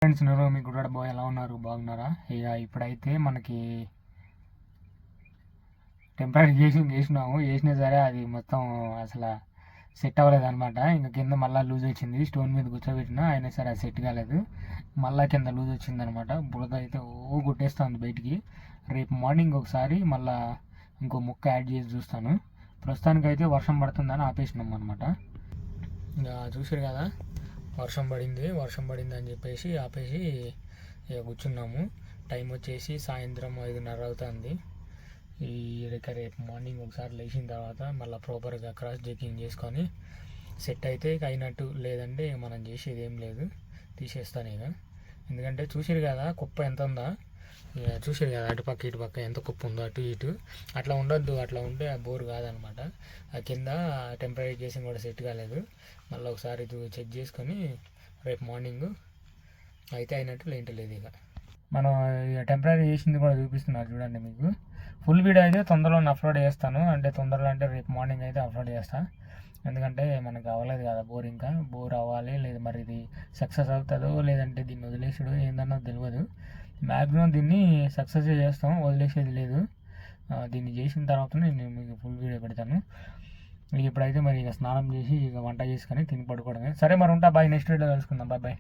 Friends మీ good bye ఎలా ఉన్నారు, బాగున్నారా? ఇక ఇప్పుడైతే మనకి టెంపరీ వేసినాము. వేసినా సరే అది మొత్తం అసలు సెట్ అవ్వలేదు అనమాట. ఇంకా కింద మళ్ళీ లూజ్ వచ్చింది. స్టోన్ మీద కూర్చోబెట్టినా అయినా సరే అది సెట్ కాలేదు. మళ్ళీ కింద లూజ్ వచ్చింది అనమాట. బురద అయితే కొట్టేస్తుంది బయటికి. రేపు మార్నింగ్ ఒకసారి మళ్ళీ ఇంకో ముక్క యాడ్ చేసి చూస్తాను. ప్రస్తుతానికైతే వర్షం పడుతుందని ఆపేసినాం అనమాట. ఇంకా చూసారు కదా, వర్షం పడింది అని చెప్పేసి ఆపేసి ఇక కూర్చున్నాము. టైం వచ్చేసి సాయంత్రం 5:30 అవుతుంది. ఈ రేపు మార్నింగ్ ఒకసారి లేచిన తర్వాత మళ్ళీ ప్రాపర్గా క్రాస్ చెకింగ్ చేసుకొని సెట్ అయితే ఇక అయినట్టు, లేదంటే మనం చేసేది ఏం లేదు, తీసేస్తాను ఇక. ఎందుకంటే చూసారు కదా కుప్ప ఎంత ఉందా, ఇక చూసారు కదా అటుపక్క ఇటుపక్క ఎంత కుప్ప ఉందో, అటు ఇటు అట్లా ఉండొద్దు. అట్లా ఉంటే ఆ బోర్ కాదనమాట. ఆ కింద టెంపరీ కేసింగ్ కూడా సెట్ కాలేదు. మళ్ళీ ఒకసారి చెక్ చేసుకొని రేపు మార్నింగ్ అయితే అయినట్టు లేదు. ఇక మనం ఇక టెంపరీ చేసింది కూడా చూపిస్తున్నారు చూడండి మీకు. ఫుల్ వీడియో అయితే తొందరలో అప్లోడ్ చేస్తాను. అంటే తొందరలో అంటే రేపు మార్నింగ్ అయితే అప్లోడ్ చేస్తాను. ఎందుకంటే మనకు అవ్వలేదు కదా బోర్, ఇంకా బోర్ అవ్వాలి. లేదు మరి ఇది సక్సెస్ అవుతుందో లేదంటే దీన్ని వదిలేసాడో ఏందన్నో తెలియదు. మ్యాక్సిమం దీన్ని సక్సెస్ చేస్తాం, వదిలేసేది లేదు. దీన్ని చేసిన తర్వాత నేను మీకు ఫుల్ వీడియో పెడతాను. ఇప్పుడైతే మరి ఇక స్నానం చేసి ఇక వంట చేసుకొని తిని పడుకోవడమే. సరే మరి ఉంటా, బాయ్. నెక్స్ట్ వీడియో కలుసుకుందాం. బాయ్.